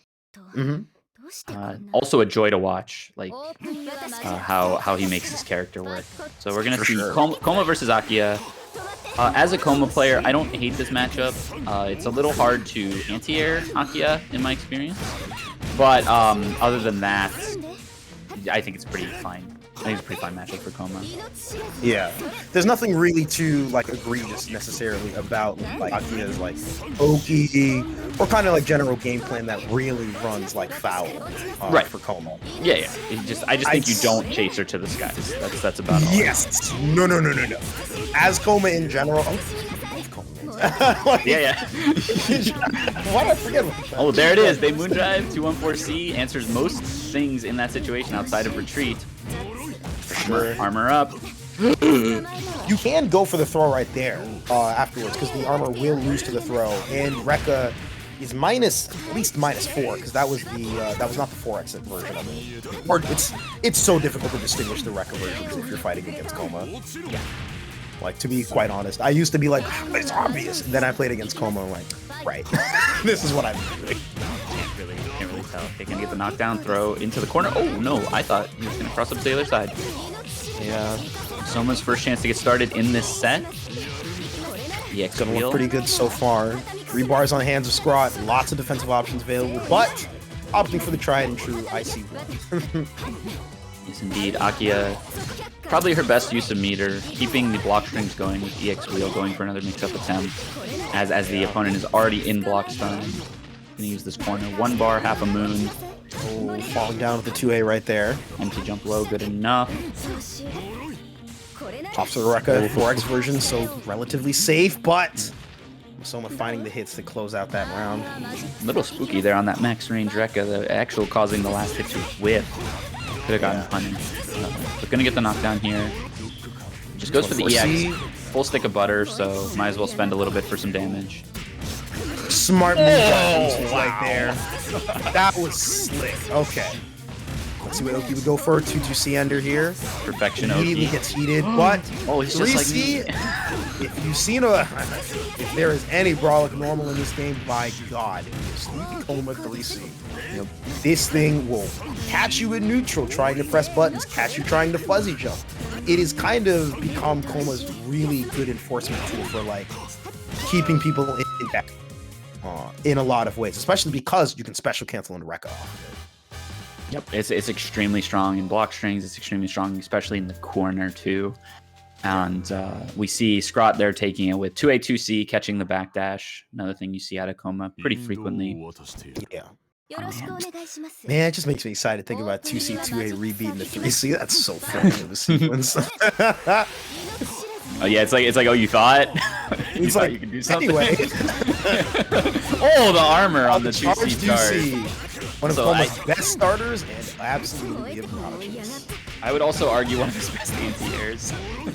S2: Also a joy to watch, like how he makes his character work. So we're gonna see Coma versus Akiha. As a Coma player, I don't hate this matchup. It's a little hard to anti-air Akiha in my experience, but other than that, I think it's pretty fine. I think it's a pretty fine matchup for Coma.
S1: Yeah, there's nothing really too like egregious necessarily about like Akiha's like Oki or kind of like general game plan that really runs like foul for Coma.
S2: Yeah. I just think you don't chase her to the skies. That's about all.
S1: Yes. No. As Coma in general.
S2: Yeah.
S1: Why did I forget about that?
S2: Oh, there it is. They moondrive 214C answers most things in that situation outside of retreat. Armor up.
S1: You can go for the throw right there afterwards because the armor will lose to the throw, and Rekka is at least -4 because that was not the 4 exit version of it. Or it's so difficult to distinguish the Rekka versions if you're fighting against Coma.
S2: Yeah.
S1: Like, to be quite honest, I used to be like, it's obvious, and then I played against Coma and like, right, this is what I'm doing.
S2: Can't really tell. They can get the knockdown throw into the corner. Oh no, I thought he was gonna cross up to the other side. Yeah, Soma's first chance to get started in this set. The X
S1: gonna look pretty good so far. 3 bars on the hands of Scrawt, lots of defensive options available, but opting for the tried and true IC one.
S2: Yes, indeed. Akiha, probably her best use of meter, keeping the block strings going with EX wheel, going for another mix-up attempt, as the opponent is already in block string. Gonna use this corner. 1 bar, half a moon.
S1: Oh, falling down with the 2A right there.
S2: Empty jump low, good enough.
S1: Pops to the Rekka 4X version, so relatively safe, but Masoma finding the hits to close out that round.
S2: A little spooky there on that max range Rekka, the actual causing the last hit to whip. Could have gotten punished. But gonna get the knockdown here. Just goes for the EX. Full stick of butter, so might as well spend a little bit for some damage.
S1: Smart move right there. That was slick. Okay. Let's see what Oki would go for. 2-2C ender here.
S2: Perfection Oki.
S1: Immediately gets heated, but
S2: he's just like me.
S1: If you've seen if there is any Brawlic normal in this game, by God, it's Sleepy Coma 3C. You know, this thing will catch you in neutral trying to press buttons, catch you trying to fuzzy jump. It has kind of become Coma's really good enforcement tool for like keeping people in check in a lot of ways, especially because you can special cancel and Rekka off of it.
S2: Yep, it's extremely strong in block strings. It's extremely strong, especially in the corner too. And we see Scrawt there taking it with 2A, 2C, catching the backdash. Another thing you see out of Coma pretty frequently.
S1: Yeah. Man, it just makes me excited to think about 2C, 2A rebeat in the 3C. That's so funny of a sequence.
S2: Oh yeah, it's like oh, you thought? You thought you could do something? Anyway. Oh, the armor on the 2C start.
S1: One of Coma's best starters and absolutely obnoxious.
S2: I would also argue one of his best anti-airs.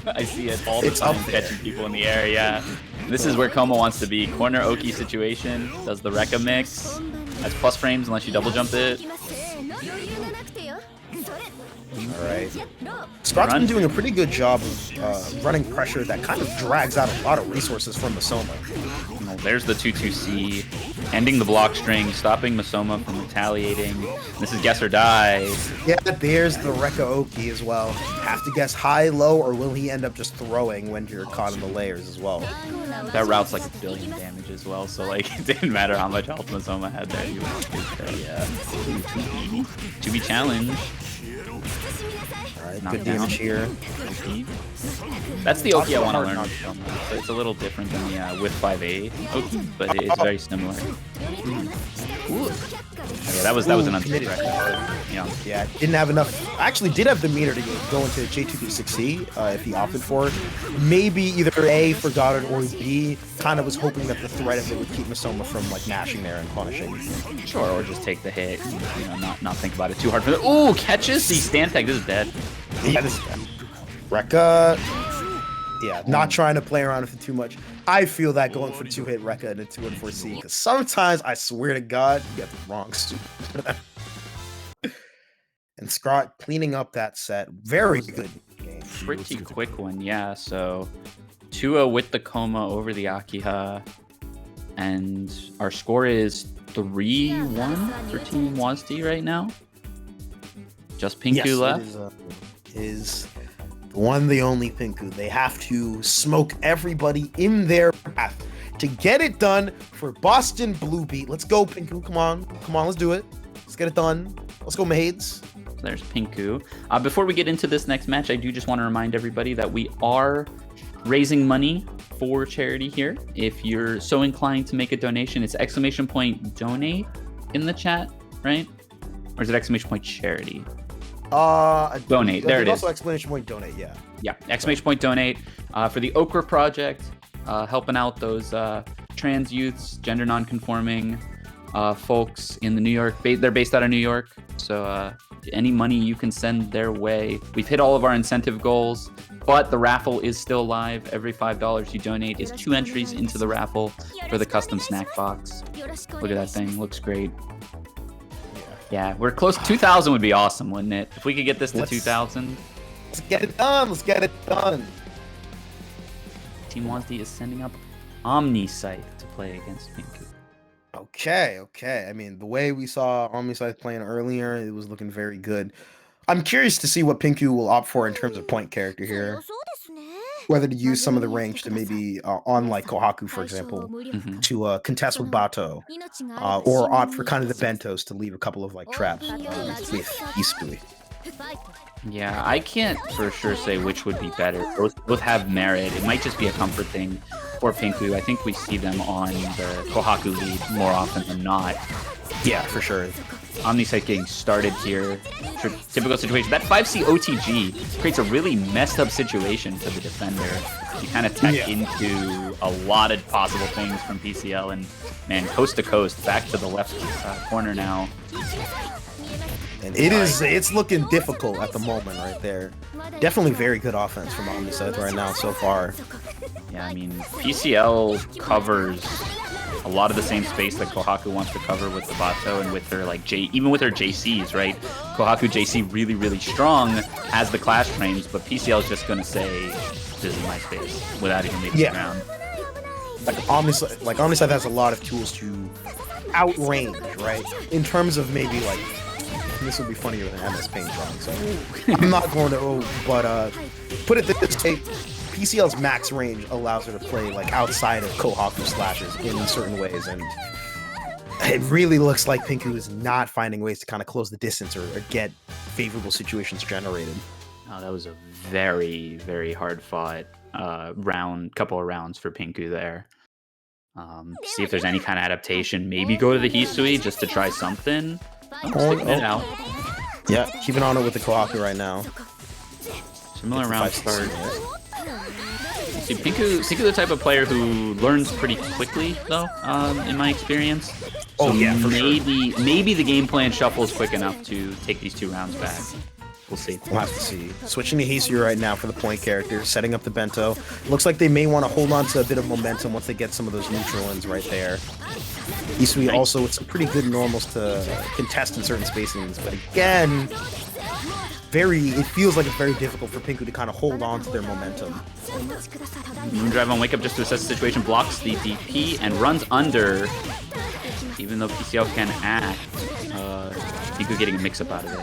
S2: I see it all the time catching people in the air, yeah. This is where Coma wants to be. Corner Oki situation, does the Rekka mix, has plus frames unless you double jump it.
S1: Alright. Scrawt's been doing a pretty good job of running pressure that kind of drags out a lot of resources from Masoma.
S2: Well, there's the 2-2C, ending the block string, stopping Masoma from retaliating. This is guess or die.
S1: Yeah, there's the Rekka Oki as well. Have to guess high, low, or will he end up just throwing when you're caught in the layers as well?
S2: That route's like 1 billion damage as well, so like it didn't matter how much health Masoma had there. He was good, yeah. To be challenged.
S1: Alright, good damage here.
S2: That's the Oki I want to learn from. So it's a little different than the with 5A Oki, but it's very similar. Ooh. Yeah, that was an unsafe record.
S1: Yeah, didn't have enough. Actually, did have the meter to go into J236C if he opted for it. Maybe either A, forgot it, or B, kind of was hoping that the threat of it would keep Masoma from like mashing there and punishing.
S2: Sure, or just take the hit, not think about it too hard for that. Ooh, catches the stand tag. This is dead.
S1: Yeah, this is dead. Rekka. Yeah, not trying to play around with it too much. I feel that going for 2-hit Rekka and a 2-4C, because sometimes, I swear to God, you get the wrong stupid. And Scrawt cleaning up that set. Very good game.
S2: Pretty quick one, yeah. So 2-0 with the Coma over the Akiha. And our score is 3-1 for Team Waseda right now. Just Pinku left.
S1: Is the one, the only Pinku. They have to smoke everybody in their path to get it done for Boston Bluebeat. Let's go, Pinku. Come on, let's do it. Let's get it done. Let's go, Maids.
S2: There's Pinku. Before we get into this next match, I do just want to remind everybody that we are raising money for charity here. If you're so inclined to make a donation, it's !donate in the chat, right? Or is it !charity? Donate. There it is.
S1: Also !donate. Yeah.
S2: Yeah. !donate for the Okra Project, helping out those trans youths, gender non-conforming folks in the New York. They're based out of New York, so any money you can send their way. We've hit all of our incentive goals, but the raffle is still live. Every $5 you donate is 2 entries into the raffle for the custom snack box. Look at that thing. Looks great. Yeah, we're close. 2,000 would be awesome, wouldn't it? If we could get this to 2,000.
S1: Let's get it done. Let's get it done.
S2: Team Waseda is sending up OmniSscythe to play against Pinku.
S1: Okay. I mean, the way we saw OmniSscythe playing earlier, it was looking very good. I'm curious to see what Pinku will opt for in terms of point character here. Whether to use some of the range to maybe, on like Kohaku, for example, to contest with Bato, or opt for kind of the Bentos to leave a couple of like traps with Isui.
S2: Yeah, I can't for sure say which would be better. Both have merit. It might just be a comfort thing for Pinku. I think we see them on the Kohaku lead more often than not.
S1: Yeah, for sure.
S2: OmniSscythe getting started here. Typical situation. That 5C OTG creates a really messed up situation for the defender. You kind of tech into a lot of possible things from PCL, and man, coast to coast, back to the left corner now.
S1: And it's looking difficult at the moment right there. Definitely very good offense from OmniSscythe right now so far.
S2: Yeah, I mean, PCL covers a lot of the same space that Kohaku wants to cover with the Bato and with her like even with her JCs, right? Kohaku JC really strong as the clash frames, but PCL is just gonna say, "This is my space," without even leaving the ground.
S1: Like OmniSscythe has a lot of tools to outrange, right? In terms of maybe like, this would be funnier than MS Paint drawing, so I'm not going to. But put it this way. PCL's max range allows her to play like outside of Kohaku slashes in certain ways, and it really looks like Pinku is not finding ways to kind of close the distance or get favorable situations generated.
S2: Oh, that was a very hard fought couple of rounds for Pinku there. See if there's any kind of adaptation. Maybe go to the Hisui just to try something. Sticking it out.
S1: Yeah, keeping on it with the Kohaku right now.
S2: Similar round start. See, Pinku the type of player who learns pretty quickly, though, in my experience. So maybe the game plan shuffles quick enough to take these 2 rounds back. We'll see.
S1: We'll have to see. Switching to Hisui right now for the point character, setting up the Bento. Looks like they may want to hold on to a bit of momentum once they get some of those neutral ends right there. Hisui also with some pretty good normals to contest in certain spacings, but again, it feels like it's very difficult for Pinku to kind of hold on to their momentum.
S2: Moondrive on Wake Up just to assess the situation, blocks the DP and runs under. Even though PCL can act, Pinku getting a mix-up out of it.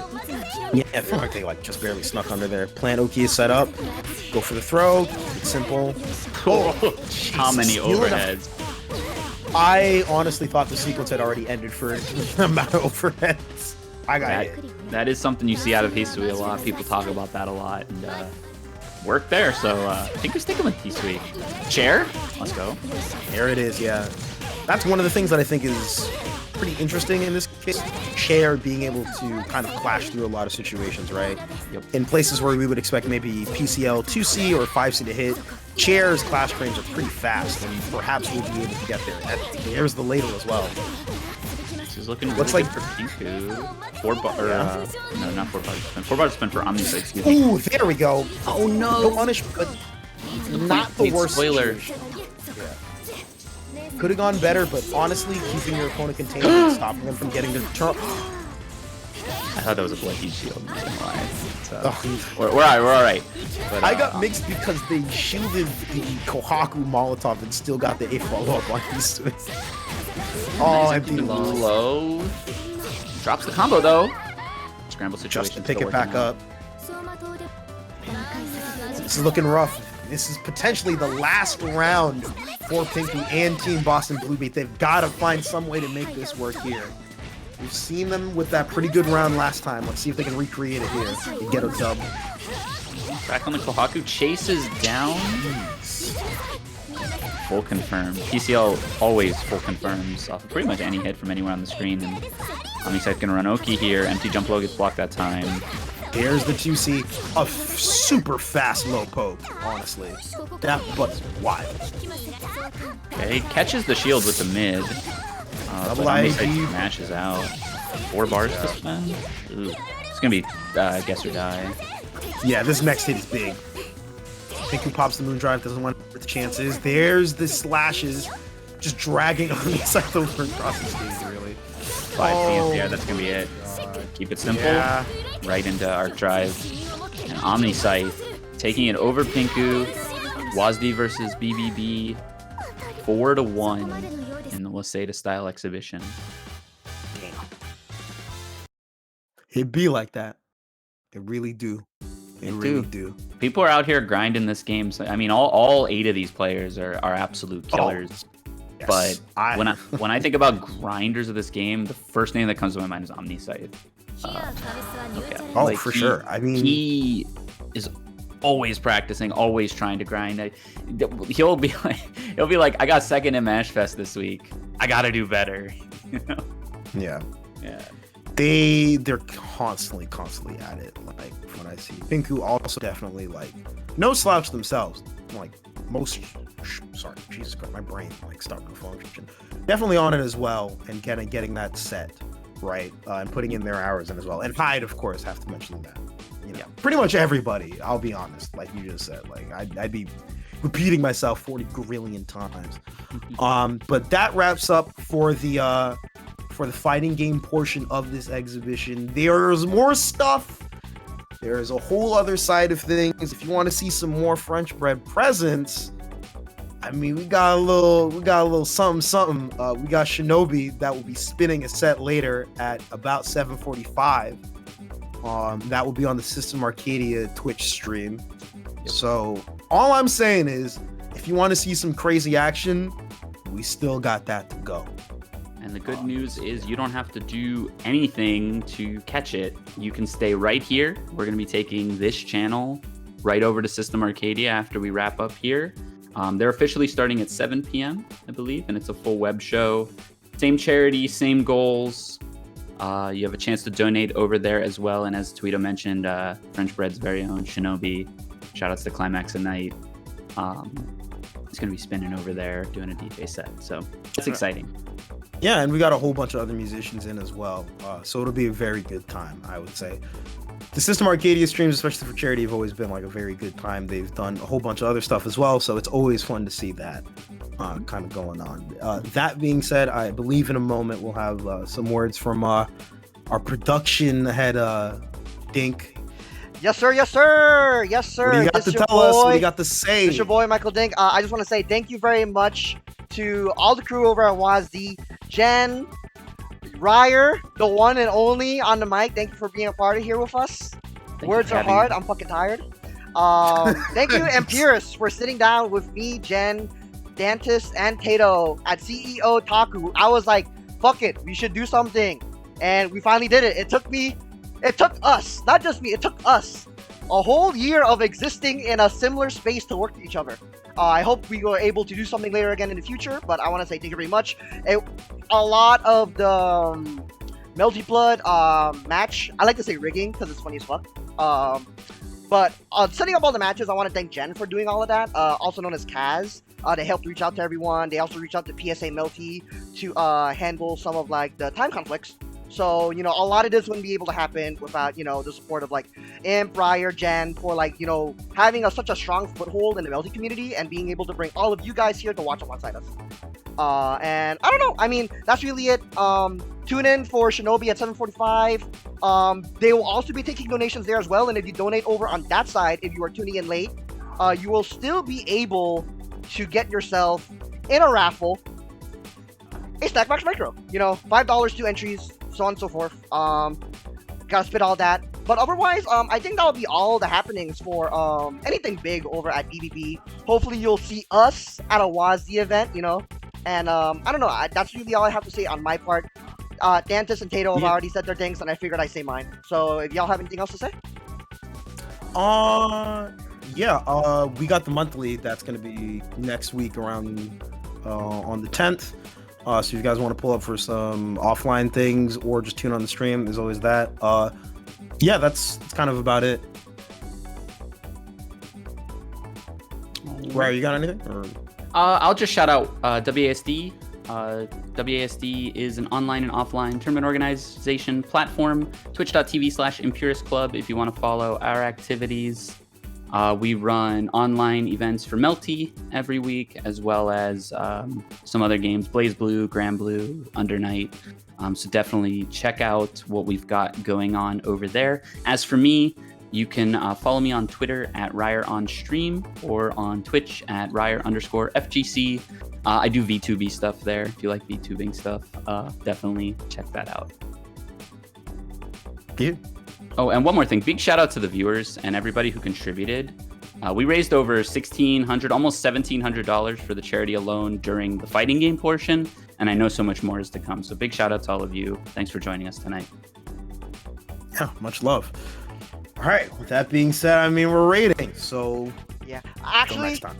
S1: Yeah, I feel like they just barely snuck under there. Plant Oki is set up. Go for the throw. It's simple.
S2: How many overheads?
S1: I honestly thought the sequence had already ended for the amount of overheads. I got it.
S2: That is something you see out of Hisui a lot. People talk about that a lot, and work there. So I think we're sticking with Hisui. Chair, let's go.
S1: There it is. Yeah. that's one of the things that I think is pretty interesting in this case. Chair being able to kind of clash through a lot of situations, right?
S2: Yep.
S1: In places where we would expect maybe PCL 2C or 5C to hit, Chair's clash frames are pretty fast, and perhaps we'll be able to get there. There's the ladle as well.
S2: This is looking
S1: Looks
S2: really
S1: like
S2: good for Pinku. No, not 4 bar spin. 4 bar spin for OmniSscythe, excuse me.
S1: Ooh, there we go.
S2: Oh no!
S1: No punish, but not the worst
S2: spoiler.
S1: Could have gone better, but honestly, keeping your opponent contained and stopping them from getting their turn.
S2: I thought that was a bloody shield. Not gonna lie.
S1: Oh.
S2: We're all right. But,
S1: I got mixed because they shielded the Kohaku Molotov and still got the A follow-up on these two. Oh,
S2: nice,
S1: empty
S2: low. Drops the combo though. Scramble situation.
S1: Just to pick it back up. This is looking rough. This is potentially the last round for Pinku and Team Boston Bluebeat. They've got to find some way to make this work here. We've seen them with that pretty good round last time. Let's see if they can recreate it here and get a dub.
S2: Back on the Kohaku, chases down. Full confirm. PCL always full confirms off of pretty much any hit from anywhere on the screen. And OmniSscythe gonna run Oki here. Empty jump low gets blocked that time.
S1: Here's the 2C. A super fast low poke, honestly. That was wild.
S2: Okay, catches the shield with the mid. But OmniSscythe mashes out. 4 bars to spend. Ooh. It's gonna be guess or die.
S1: Yeah, this next hit is big. Pinku pops the Moondrive, doesn't want the chances. There's the slashes, just dragging OmniSscythe over across the stage, really.
S2: 5 Cs, yeah, that's gonna be it. Keep it simple. Yeah. Right into Arc Drive. And OmniSscythe taking it over Pinku. Waseda versus BBB. 4-1 in the Waseda style exhibition.
S1: Damn. It be like that. It really do. It really do.
S2: People are out here grinding this game. So, I mean, all 8 of these players are absolute killers. Yes. But when I think about grinders of this game, the first name that comes to my mind is OmniSscythe.
S1: For sure. I mean,
S2: he is always practicing, always trying to grind. He'll be like, I got second in Mash Fest this week. I gotta do better. You know?
S1: Yeah.
S2: Yeah.
S1: They're constantly at it. Like when I see Pinku also definitely like no slouch themselves. Like most, sorry, Jesus Christ, my brain like stopped to function. Definitely on it as well, and getting that set right, and putting in their hours in as well. And Hyde, of course, have to mention that. You know, pretty much everybody. I'll be honest, like you just said, like I'd be repeating myself 40 grillion times. But that wraps up for the fighting game portion of this exhibition. There's more stuff. There's a whole other side of things. If you want to see some more French bread presents, I mean, we got a little something. We got Shinobi that will be spinning a set later at about 7:45. That will be on the System Arcadia Twitch stream. So all I'm saying is, if you want to see some crazy action, we still got that to go.
S2: And the good news is you don't have to do anything to catch it. You can stay right here. We're going to be taking this channel right over to System Arcadia after we wrap up here. They're officially starting at 7 p.m., I believe, and it's a full web show. Same charity, same goals. You have a chance to donate over there as well. And as Tweedo mentioned, French Bread's very own Shinobi. Shoutouts to Climax at Night. It's going to be spinning over there, doing a DJ set. So it's exciting.
S1: Yeah, and we got a whole bunch of other musicians in as well. So it'll be a very good time, I would say. The System Arcadia streams, especially for charity, have always been like a very good time. They've done a whole bunch of other stuff as well, so it's always fun to see that kind of going on. That being said, I believe in a moment we'll have some words from our production head, Dink.
S3: Yes, sir. Yes, sir. Yes, sir.
S1: What do you got to tell us? What do you got to say?
S3: It's your boy, Michael Dink. I just want to say thank you very much to all the crew over at Waseda. Jen, Ryer, the one and only on the mic. Thank you for being a part of here with us. Words are hard. I'm fucking tired. Thank you, Impurest, for sitting down with me, Jen, Dantis, and Tato at CEO Taku. I was like, fuck it, we should do something. And we finally did it. It took us, not just me, it took us a whole year of existing in a similar space to work with each other. I hope we were able to do something later again in the future, but I want to say thank you very much. A lot of the Melty Blood match, I like to say rigging because it's funny as fuck. But setting up all the matches, I want to thank Jen for doing all of that, also known as Kaz. They helped reach out to everyone. They also reached out to PSA Melty to handle some of like the time conflicts. So, you know, a lot of this wouldn't be able to happen without, you know, the support of like Imp, Ryer, Jen, for like, you know, having such a strong foothold in the Melty community and being able to bring all of you guys here to watch alongside us. And I don't know. I mean, that's really it. Tune in for Shinobi at 7:45. They will also be taking donations there as well. And if you donate over on that side, if you are tuning in late, you will still be able to get yourself in a raffle a Stackbox Micro. You know, $5, 2 entries, so on and so forth. Gotta spit all that. But otherwise, I think that'll be all the happenings for anything big over at BBB. Hopefully, you'll see us at a WASD event, you know. And I don't know. That's really all I have to say on my part. Dantis and Tato have already said their things, and I figured I'd say mine. So if y'all have anything else to say?
S1: Yeah, we got the monthly that's going to be next week around on the 10th. So if you guys want to pull up for some offline things or just tune on the stream, there's always that. Yeah, that's kind of about it. Right, you got anything? Or?
S2: I'll just shout out WASD. WASD is an online and offline tournament organization platform. Twitch.tv/impurestclub if you want to follow our activities. We run online events for Melty every week, as well as some other games, Blaze Blue, Grand Blue, Under Night. So definitely check out what we've got going on over there. As for me, you can follow me on Twitter at RyerOnStream or on Twitch at Ryer_FGC. I do VTubing stuff there. If you like VTubing stuff, definitely check that out.
S1: Yeah.
S2: Oh, and one more thing. Big shout out to the viewers and everybody who contributed. We raised over $1,600, almost $1,700 for the charity alone during the fighting game portion, and I know so much more is to come. So big shout out to all of you. Thanks for joining us tonight.
S1: Yeah, much love. All right. With that being said, I mean, we're rating. So
S3: yeah,
S1: until
S3: actually,
S1: next time.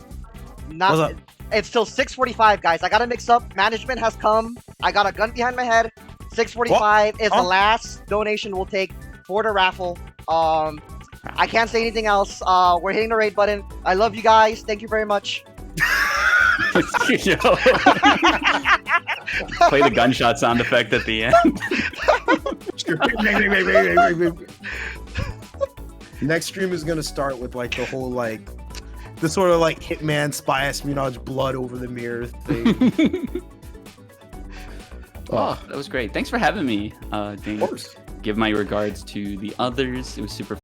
S3: not. It's still 6:45, guys. I got to mix up. Management has come. I got a gun behind my head. 6:45 is the last donation we'll take for the raffle. I can't say anything else. We're hitting the raid button. I love you guys. Thank you very much.
S2: Play the gunshot sound effect at the end.
S1: Next stream is gonna start with like the whole like the sort of like Hitman spy espionage blood over the mirror thing.
S2: Oh, that was great. Thanks for having me, Dane.
S1: Of course.
S2: Give my regards to the others. It was super